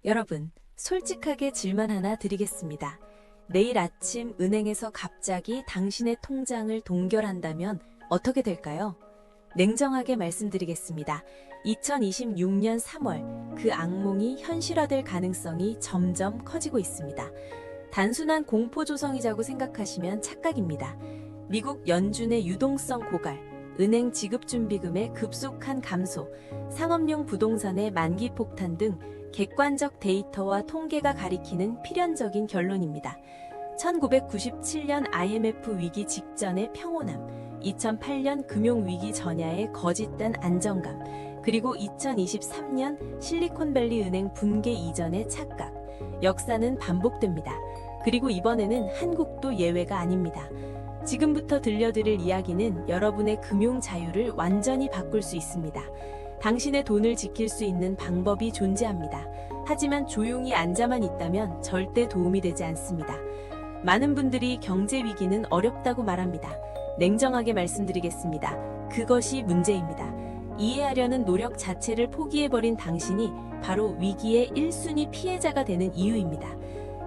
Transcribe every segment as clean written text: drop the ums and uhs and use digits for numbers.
여러분, 솔직하게 질문 하나 드리겠습니다. 내일 아침 은행에서 갑자기 당신의 통장을 동결한다면 어떻게 될까요? 냉정하게 말씀드리겠습니다. 2026년 3월, 그 악몽이 현실화될 가능성이 점점 커지고 있습니다. 단순한 공포조성이라고 생각하시면 착각입니다. 미국 연준의 유동성 고갈, 은행 지급준비금의 급속한 감소, 상업용 부동산의 만기 폭탄 등 객관적 데이터와 통계가 가리키는 필연적인 결론입니다. 1997년 IMF 위기 직전의 평온함, 2008년 금융위기 전야의 거짓된 안정감, 그리고 2023년 실리콘밸리 은행 붕괴 이전의 착각. 역사는 반복됩니다. 그리고 이번에는 한국도 예외가 아닙니다. 지금부터 들려드릴 이야기는 여러분의 금융 자유를 완전히 바꿀 수 있습니다. 당신의 돈을 지킬 수 있는 방법이 존재합니다. 하지만 조용히 앉아만 있다면 절대 도움이 되지 않습니다. 많은 분들이 경제 위기는 어렵다고 말합니다. 냉정하게 말씀드리겠습니다. 그것이 문제입니다. 이해하려는 노력 자체를 포기해버린 당신이 바로 위기의 1순위 피해자가 되는 이유입니다.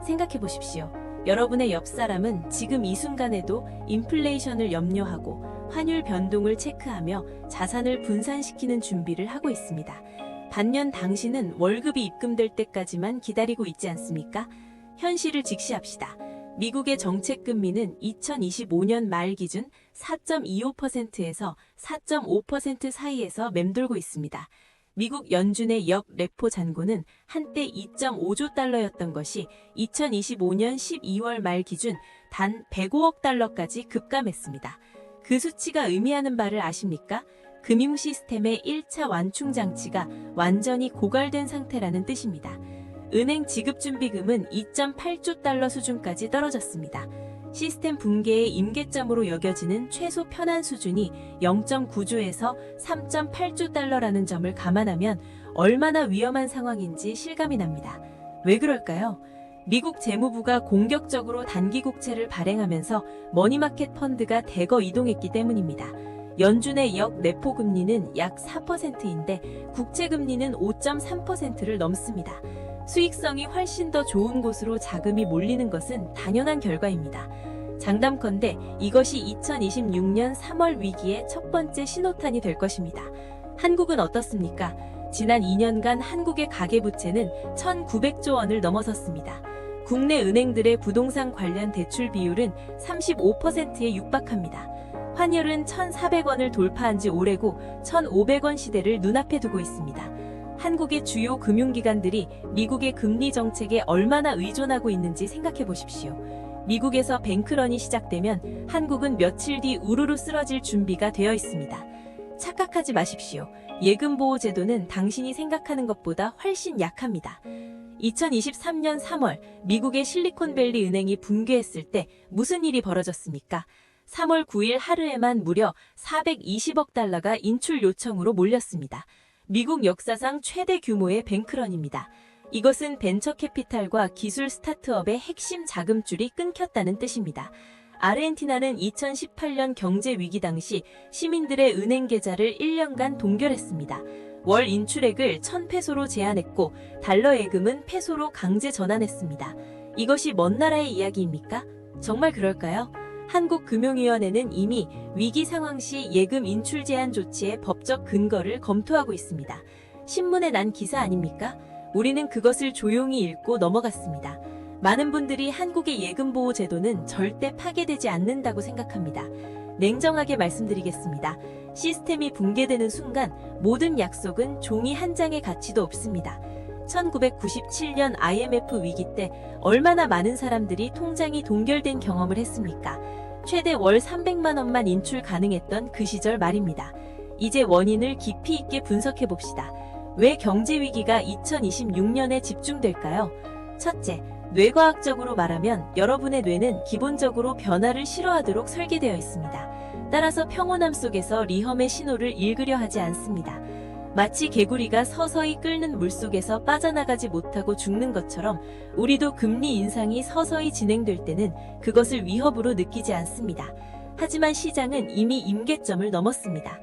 생각해 보십시오. 여러분의 옆 사람은 지금 이 순간에도 인플레이션을 염려하고 환율 변동을 체크하며 자산을 분산시키는 준비를 하고 있습니다. 반면 당신은 월급이 입금될 때까지만 기다리고 있지 않습니까? 현실을 직시합시다. 미국의 정책 금리는 2025년 말 기준 4.25%에서 4.5% 사이에서 맴돌고 있습니다. 미국 연준의 역 레포 잔고는 한때 2.5조 달러였던 것이 2025년 12월 말 기준 단 105억 달러까지 급감했습니다. 그 수치가 의미하는 바를 아십니까? 금융 시스템의 1차 완충 장치가 완전히 고갈된 상태라는 뜻입니다. 은행 지급준비금은 2.8조 달러 수준까지 떨어졌습니다. 시스템 붕괴의 임계점으로 여겨지는 최소 편한 수준이 0.9조에서 3.8조 달러라는 점을 감안하면 얼마나 위험한 상황인지 실감이 납니다. 왜 그럴까요? 미국 재무부가 공격적으로 단기 국채를 발행하면서 머니마켓 펀드가 대거 이동했기 때문입니다. 연준의 역 레포 금리는 약 4%인데 국채 금리는 5.3%를 넘습니다. 수익성이 훨씬 더 좋은 곳으로 자금이 몰리는 것은 당연한 결과입니다. 장담컨대 이것이 2026년 3월 위기의 첫 번째 신호탄이 될 것입니다. 한국은 어떻습니까? 지난 2년간 한국의 가계부채는 1,900조 원을 넘어섰습니다. 국내 은행들의 부동산 관련 대출 비율은 35%에 육박합니다. 환율은 1,400원을 돌파한 지 오래고 1,500원 시대를 눈앞에 두고 있습니다. 한국의 주요 금융기관들이 미국의 금리 정책에 얼마나 의존하고 있는지 생각해 보십시오. 미국에서 뱅크런이 시작되면 한국은 며칠 뒤 우르르 쓰러질 준비가 되어 있습니다. 착각하지 마십시오. 예금보호제도는 당신이 생각하는 것보다 훨씬 약합니다. 2023년 3월 미국의 실리콘밸리 은행이 붕괴했을 때 무슨 일이 벌어졌습니까? 3월 9일 하루에만 무려 420억 달러가 인출 요청으로 몰렸습니다. 미국 역사상 최대 규모의 뱅크런입니다. 이것은 벤처 캐피탈과 기술 스타트업의 핵심 자금줄이 끊겼다는 뜻입니다. 아르헨티나는 2018년 경제 위기 당시 시민들의 은행 계좌를 1년간 동결했습니다. 월 인출액을 1,000페소로 제한했고 달러 예금은 페소로 강제 전환했습니다. 이것이 먼 나라의 이야기입니까? 정말 그럴까요? 한국금융위원회는 이미 위기 상황 시 예금 인출 제한 조치의 법적 근거를 검토하고 있습니다. 신문에 난 기사 아닙니까? 우리는 그것을 조용히 읽고 넘어갔습니다. 많은 분들이 한국의 예금보호제도는 절대 파괴되지 않는다고 생각합니다. 냉정하게 말씀드리겠습니다. 시스템이 붕괴되는 순간 모든 약속은 종이 한 장의 가치도 없습니다. 1997년 IMF 위기 때 얼마나 많은 사람들이 통장이 동결된 경험을 했습니까? 최대 월 300만 원만 인출 가능했던 그 시절 말입니다. 이제 원인을 깊이 있게 분석해 봅시다. 왜 경제 위기가 2026년에 집중될까요? 첫째, 뇌과학적으로 말하면 여러분의 뇌는 기본적으로 변화를 싫어하도록 설계되어 있습니다. 따라서 평온함 속에서 리험의 신호를 읽으려 하지 않습니다. 마치 개구리가 서서히 끓는 물속에서 빠져나가지 못하고 죽는 것처럼 우리도 금리 인상이 서서히 진행될 때는 그것을 위협으로 느끼지 않습니다. 하지만 시장은 이미 임계점을 넘었습니다.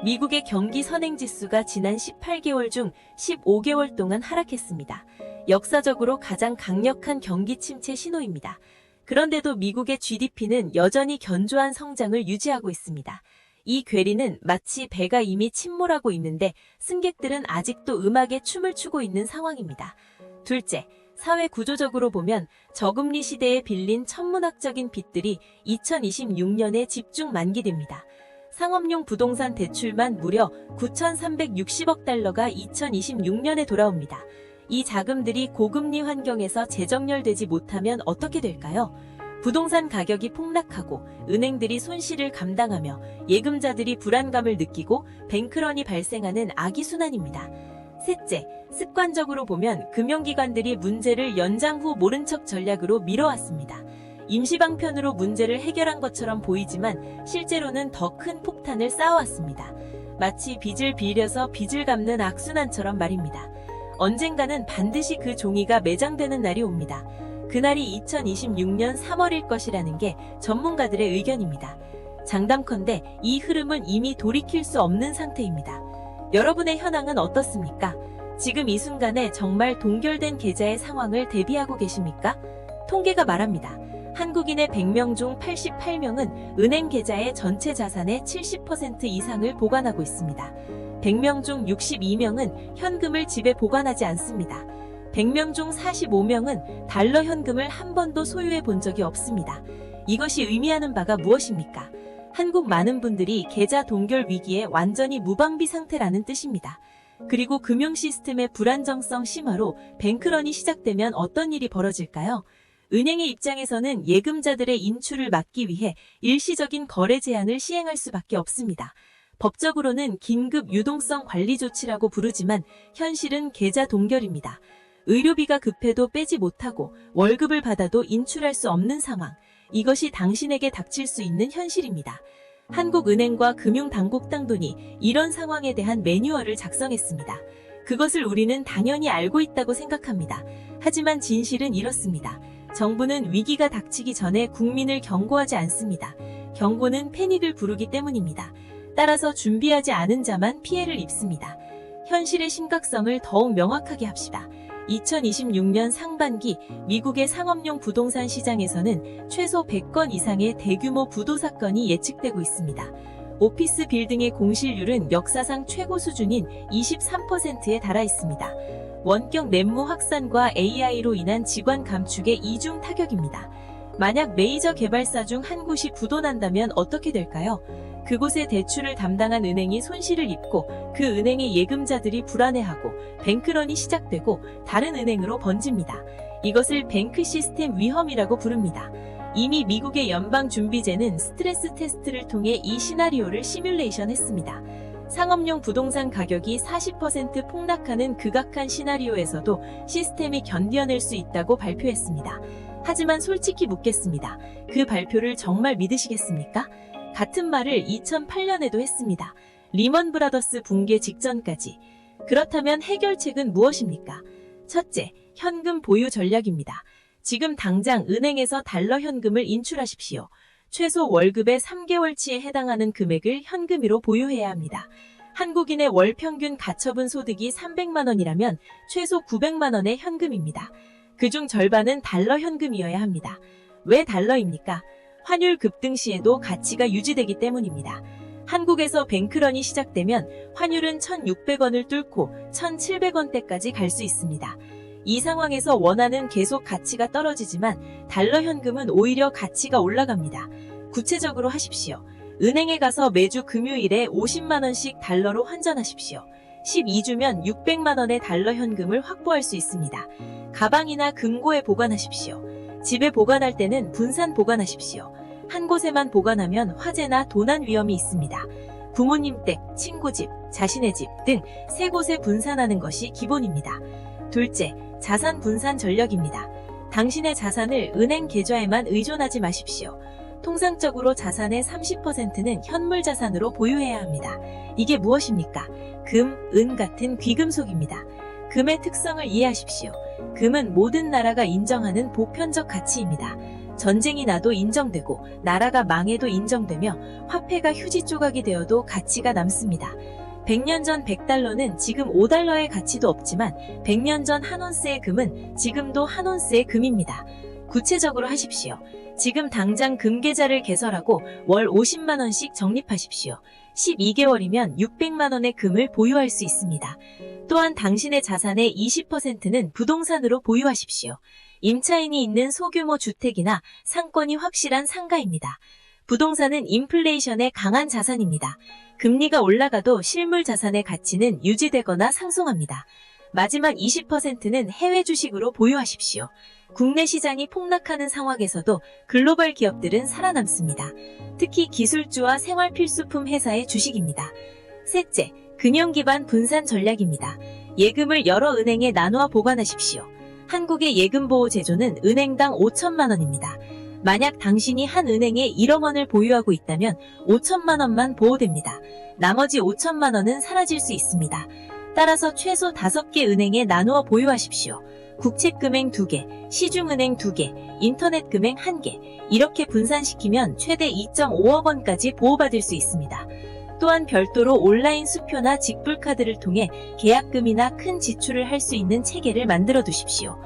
미국의 경기 선행지수가 지난 18개월 중 15개월 동안 하락했습니다. 역사적으로 가장 강력한 경기 침체 신호입니다. 그런데도 미국의 GDP는 여전히 견조한 성장을 유지하고 있습니다. 이 괴리는 마치 배가 이미 침몰하고 있는데 승객들은 아직도 음악에 춤을 추고 있는 상황입니다. 둘째, 사회 구조적으로 보면 저금리 시대에 빌린 천문학적인 빚들이 2026년에 집중 만기됩니다. 상업용 부동산 대출만 무려 9,360억 달러가 2026년에 돌아옵니다. 이 자금들이 고금리 환경에서 재정렬되지 못하면 어떻게 될까요? 부동산 가격이 폭락하고 은행들이 손실을 감당하며 예금자들이 불안감을 느끼고 뱅크런이 발생하는 악의순환입니다. 셋째, 습관적으로 보면 금융기관들이 문제를 연장 후 모른 척 전략으로 미뤄왔습니다. 임시방편으로 문제를 해결한 것처럼 보이지만 실제로는 더 큰 폭탄을 쌓아왔습니다. 마치 빚을 빌려서 빚을 갚는 악순환처럼 말입니다. 언젠가는 반드시 그 종이가 매장되는 날이 옵니다. 그날이 2026년 3월일 것이라는 게 전문가들의 의견입니다. 장담컨대 이 흐름은 이미 돌이킬 수 없는 상태입니다. 여러분의 현황은 어떻습니까? 지금 이 순간에 정말 동결된 계좌의 상황을 대비하고 계십니까? 통계가 말합니다. 한국인의 100명 중 88명은 은행 계좌의 전체 자산의 70% 이상을 보관하고 있습니다. 100명 중 62명은 현금을 집에 보관하지 않습니다. 100명 중 45명은 달러 현금을 한 번도 소유해 본 적이 없습니다. 이것이 의미하는 바가 무엇입니까? 한국 많은 분들이 계좌 동결 위기에 완전히 무방비 상태라는 뜻입니다. 그리고 금융 시스템의 불안정성 심화로 뱅크런이 시작되면 어떤 일이 벌어질까요? 은행의 입장에서는 예금자들의 인출을 막기 위해 일시적인 거래 제한을 시행할 수밖에 없습니다. 법적으로는 긴급 유동성 관리 조치라고 부르지만 현실은 계좌 동결입니다. 의료비가 급해도 빼지 못하고 월급을 받아도 인출할 수 없는 상황. 이것이 당신에게 닥칠 수 있는 현실입니다. 한국은행과 금융당국당돈이 이런 상황에 대한 매뉴얼을 작성했습니다. 그것을 우리는 당연히 알고 있다고 생각합니다. 하지만 진실은 이렇습니다. 정부는 위기가 닥치기 전에 국민을 경고하지 않습니다. 경고는 패닉을 부르기 때문입니다. 따라서 준비하지 않은 자만 피해를 입습니다. 현실의 심각성을 더욱 명확하게 합시다. 2026년 상반기 미국의 상업용 부동산 시장에서는 최소 100건 이상의 대규모 부도 사건이 예측되고 있습니다. 오피스 빌딩의 공실률은 역사상 최고 수준인 23%에 달하 있습니다. 원격 랩무 확산과 AI로 인한 직원 감축의 이중 타격입니다. 만약 메이저 개발사 중 한 곳이 부도난다면 어떻게 될까요? 그곳의 대출을 담당한 은행이 손실을 입고 그 은행의 예금자들이 불안해하고 뱅크런이 시작되고 다른 은행으로 번집니다. 이것을 뱅크 시스템 위험이라고 부릅니다. 이미 미국의 연방준비제는 스트레스 테스트를 통해 이 시나리오를 시뮬레이션했습니다. 상업용 부동산 가격이 40% 폭락하는 극악한 시나리오에서도 시스템이 견뎌낼 수 있다고 발표했습니다. 하지만 솔직히 묻겠습니다. 그 발표를 정말 믿으시겠습니까? 같은 말을 2008년에도 했습니다. 리먼 브라더스 붕괴 직전까지. 그렇다면 해결책은 무엇입니까? 첫째, 현금 보유 전략입니다. 지금 당장 은행에서 달러 현금을 인출하십시오. 최소 월급의 3개월치에 해당하는 금액을 현금으로 보유해야 합니다. 한국인의 월 평균 가처분 소득이 300만 원이라면 최소 900만 원의 현금입니다. 그중 절반은 달러 현금이어야 합니다. 왜 달러입니까? 환율 급등 시에도 가치가 유지되기 때문입니다. 한국에서 뱅크런이 시작되면 환율은 1,600원을 뚫고 1,700원대까지 갈 수 있습니다. 이 상황에서 원화는 계속 가치가 떨어지지만 달러 현금은 오히려 가치가 올라갑니다. 구체적으로 하십시오. 은행에 가서 매주 금요일에 50만 원씩 달러로 환전하십시오. 12주면 600만 원의 달러 현금을 확보할 수 있습니다. 가방이나 금고에 보관하십시오. 집에 보관할 때는 분산 보관하십시오. 한 곳에만 보관하면 화재나 도난 위험이 있습니다. 부모님 댁, 친구 집, 자신의 집 등 세 곳에 분산하는 것이 기본입니다. 둘째, 자산 분산 전략입니다. 당신의 자산을 은행 계좌에만 의존하지 마십시오. 통상적으로 자산의 30%는 현물 자산으로 보유해야 합니다. 이게 무엇입니까? 금, 은 같은 귀금속입니다. 금의 특성을 이해하십시오. 금은 모든 나라가 인정하는 보편적 가치입니다. 전쟁이 나도 인정되고 나라가 망해도 인정되며 화폐가 휴지 조각이 되어도 가치가 남습니다. 100년 전 100달러는 지금 5달러의 가치도 없지만 100년 전 한 온스의 금은 지금도 한 온스의 금입니다. 구체적으로 하십시오. 지금 당장 금 계좌를 개설하고 월 50만 원씩 적립하십시오. 12개월이면 600만 원의 금을 보유할 수 있습니다. 또한 당신의 자산의 20%는 부동산으로 보유하십시오. 임차인이 있는 소규모 주택이나 상권이 확실한 상가입니다. 부동산은 인플레이션에 강한 자산입니다. 금리가 올라가도 실물 자산의 가치는 유지되거나 상승합니다. 마지막 20%는 해외 주식으로 보유하십시오. 국내 시장이 폭락하는 상황에서도 글로벌 기업들은 살아남습니다. 특히 기술주와 생활 필수품 회사의 주식입니다. 셋째, 금융 기반 분산 전략입니다. 예금을 여러 은행에 나누어 보관하십시오. 한국의 예금보호 제도는 은행당 5천만 원입니다. 만약 당신이 한 은행에 1억 원을 보유하고 있다면 5천만 원만 보호됩니다. 나머지 5천만 원은 사라질 수 있습니다. 따라서 최소 5개 은행에 나누어 보유하십시오. 국책금행 2개, 시중은행 2개, 인터넷금행 1개, 이렇게 분산시키면 최대 2.5억 원까지 보호받을 수 있습니다. 또한 별도로 온라인 수표나 직불카드를 통해 계약금이나 큰 지출을 할 수 있는 체계를 만들어 두십시오.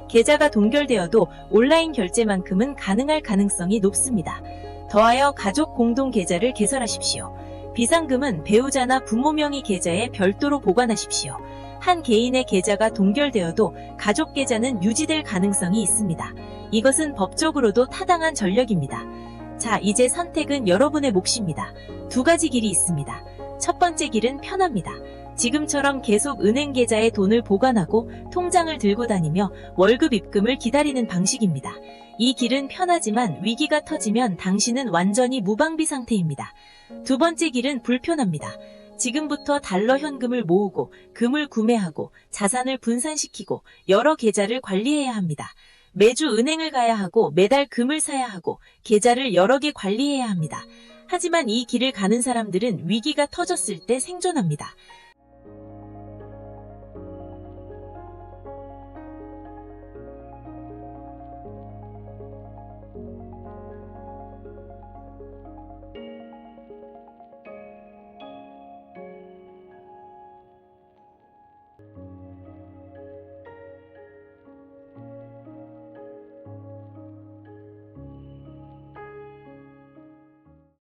계좌가 동결되어도 온라인 결제만큼은 가능할 가능성이 높습니다. 더하여 가족 공동 계좌를 개설하십시오. 비상금은 배우자나 부모 명의 계좌에 별도로 보관하십시오. 한 개인의 계좌가 동결되어도 가족 계좌는 유지될 가능성이 있습니다. 이것은 법적으로도 타당한 전략입니다. 자, 이제 선택은 여러분의 몫입니다. 2가지 길이 있습니다. 첫 번째 길은 편합니다. 지금처럼 계속 은행 계좌에 돈을 보관하고 통장을 들고 다니며 월급 입금을 기다리는 방식입니다. 이 길은 편하지만 위기가 터지면 당신은 완전히 무방비 상태입니다. 두 번째 길은 불편합니다. 지금부터 달러 현금을 모으고 금을 구매하고 자산을 분산시키고 여러 계좌를 관리해야 합니다. 매주 은행을 가야 하고 매달 금을 사야 하고 계좌를 여러 개 관리해야 합니다. 하지만 이 길을 가는 사람들은 위기가 터졌을 때 생존합니다.